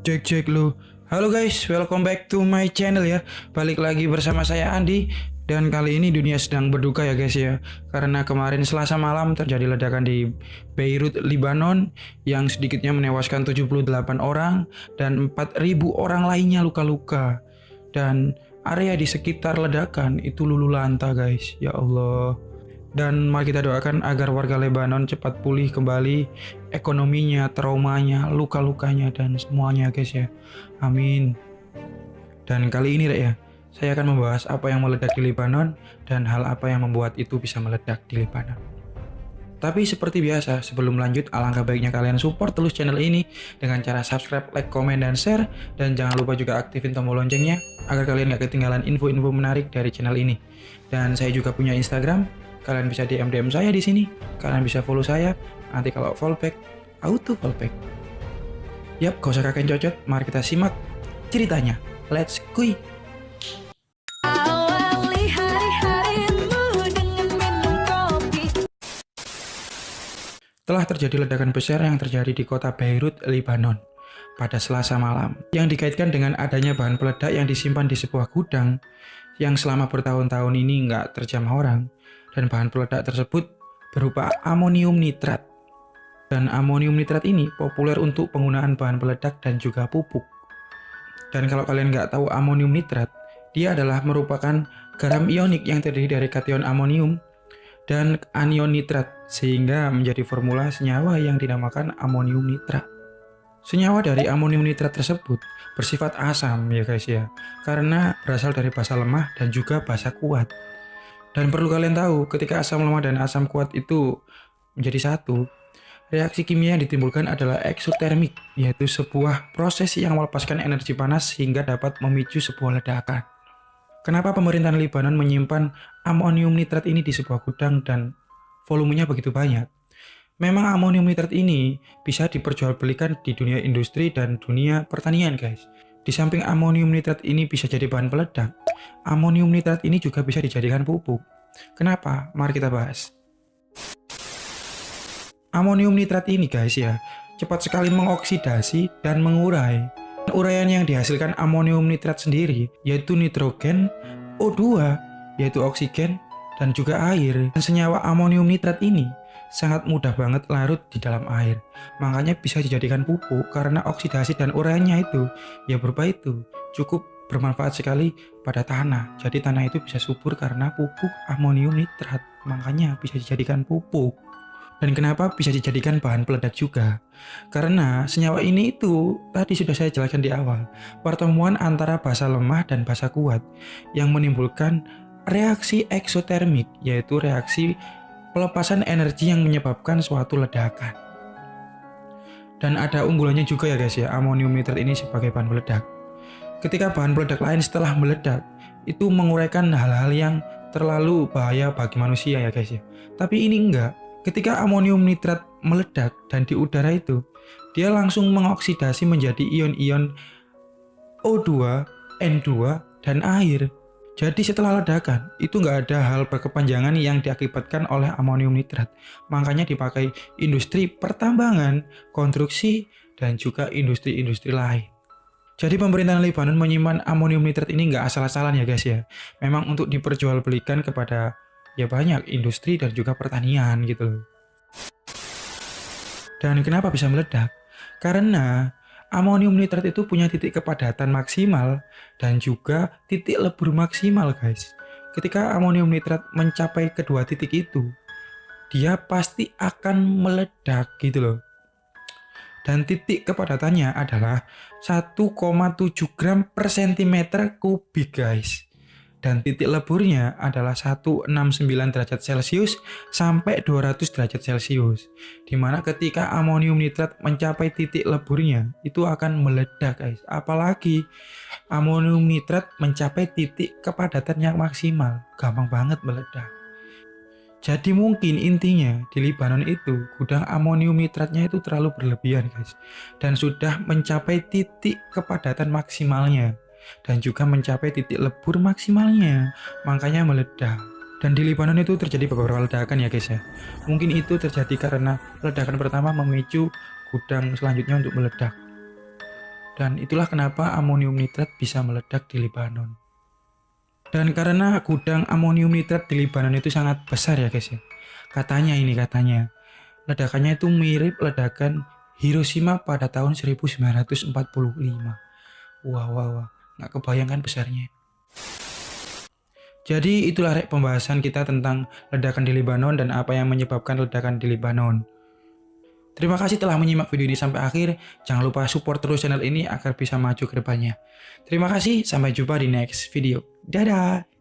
Cek lu. Halo guys, welcome back to my channel ya. Balik lagi bersama saya Andi. Dan kali ini dunia sedang berduka ya guys ya. Karena kemarin Selasa malam terjadi ledakan di Beirut, Lebanon, yang sedikitnya menewaskan 78 orang dan 4.000 orang lainnya luka-luka. Dan area di sekitar ledakan itu luluh lantah guys. Ya Allah. Dan mari kita doakan agar warga Lebanon cepat pulih kembali ekonominya, traumanya, luka-lukanya, dan semuanya guys ya. Amin. Dan kali ini Rek ya, saya akan membahas apa yang meledak di Lebanon dan hal apa yang membuat itu bisa meledak di Lebanon. Tapi seperti biasa, sebelum lanjut alangkah baiknya kalian support terus channel ini dengan cara subscribe, like, komen, dan share. Dan jangan lupa juga aktifin tombol loncengnya agar kalian gak ketinggalan info-info menarik dari channel ini. Dan saya juga punya Instagram. Kalian bisa DM saya di sini. Kalian bisa follow saya. Nanti kalau fallback, auto fallback. Yap, gak usah kakek cocot. Mari kita simak ceritanya. Let's go. Telah terjadi ledakan besar yang terjadi di kota Beirut, Lebanon pada Selasa malam, yang dikaitkan dengan adanya bahan peledak yang disimpan di sebuah gudang yang selama bertahun-tahun ini nggak terjamah orang. Dan bahan peledak tersebut berupa amonium nitrat. Dan amonium nitrat ini populer untuk penggunaan bahan peledak dan juga pupuk. Dan kalau kalian nggak tahu amonium nitrat, dia adalah merupakan garam ionik yang terdiri dari kation amonium dan anion nitrat, sehingga menjadi formula senyawa yang dinamakan amonium nitrat. Senyawa dari amonium nitrat tersebut bersifat asam ya guys ya, karena berasal dari basa lemah dan juga basa kuat. Dan perlu kalian tahu, ketika asam lemah dan asam kuat itu menjadi satu, reaksi kimia yang ditimbulkan adalah eksotermik, yaitu sebuah proses yang melepaskan energi panas sehingga dapat memicu sebuah ledakan. Kenapa pemerintahan Lebanon menyimpan amonium nitrat ini di sebuah gudang dan volumenya begitu banyak? Memang amonium nitrat ini bisa diperjualbelikan di dunia industri dan dunia pertanian guys. Di samping amonium nitrat ini bisa jadi bahan peledak, amonium nitrat ini juga bisa dijadikan pupuk. Kenapa? Mari kita bahas. Amonium nitrat ini guys ya, cepat sekali mengoksidasi dan mengurai. Uraian yang dihasilkan amonium nitrat sendiri yaitu nitrogen, O2, yaitu oksigen, dan juga air. Dan senyawa amonium nitrat ini sangat mudah banget larut di dalam air. Makanya bisa dijadikan pupuk karena oksidasi dan uraiannya itu ya berupa itu cukup bermanfaat sekali pada tanah. Jadi tanah itu bisa subur karena pupuk amonium nitrat. Makanya bisa dijadikan pupuk. Dan kenapa bisa dijadikan bahan peledak juga? Karena senyawa ini itu tadi sudah saya jelaskan di awal, pertemuan antara basa lemah dan basa kuat yang menimbulkan reaksi eksotermik, yaitu reaksi pelepasan energi yang menyebabkan suatu ledakan. Dan ada unggulannya juga ya guys ya, amonium nitrat ini sebagai bahan peledak. Ketika bahan peledak lain setelah meledak, itu menguraikan hal-hal yang terlalu bahaya bagi manusia ya guys ya. Tapi ini enggak. Ketika amonium nitrat meledak dan di udara itu, dia langsung mengoksidasi menjadi ion-ion O2, N2, dan air. Jadi setelah ledakan, itu nggak ada hal berkepanjangan yang diakibatkan oleh amonium nitrat. Makanya dipakai industri pertambangan, konstruksi, dan juga industri-industri lain. Jadi pemerintahan Lebanon menyimpan amonium nitrat ini nggak asal-asalan ya guys ya. Memang untuk diperjualbelikan kepada ya banyak industri dan juga pertanian gitu loh. Dan kenapa bisa meledak? Karena amonium nitrat itu punya titik kepadatan maksimal dan juga titik lebur maksimal guys. Ketika amonium nitrat mencapai kedua titik itu, dia pasti akan meledak gitu loh. Dan titik kepadatannya adalah 1,7 gram per cm kubik guys. Dan titik leburnya adalah 169 derajat Celcius sampai 200 derajat Celcius. Dimana ketika amonium nitrat mencapai titik leburnya, itu akan meledak guys. Apalagi amonium nitrat mencapai titik kepadatan yang maksimal, gampang banget meledak. Jadi mungkin intinya di Lebanon itu gudang amonium nitratnya itu terlalu berlebihan guys. Dan sudah mencapai titik kepadatan maksimalnya. Dan juga mencapai titik lebur maksimalnya, makanya meledak. Dan di Lebanon itu terjadi beberapa ledakan ya guys ya. Mungkin itu terjadi karena ledakan pertama memicu gudang selanjutnya untuk meledak. Dan itulah kenapa amonium nitrat bisa meledak di Lebanon. Dan karena gudang amonium nitrat di Lebanon itu sangat besar ya guys ya. Katanya ledakannya itu mirip ledakan Hiroshima pada tahun 1945. Wah, nggak kebayangkan besarnya. Jadi itulah pembahasan kita tentang ledakan di Lebanon dan apa yang menyebabkan ledakan di Lebanon. Terima kasih telah menyimak video ini sampai akhir. Jangan lupa support terus channel ini agar bisa maju ke depannya. Terima kasih, sampai jumpa di next video. Dadah!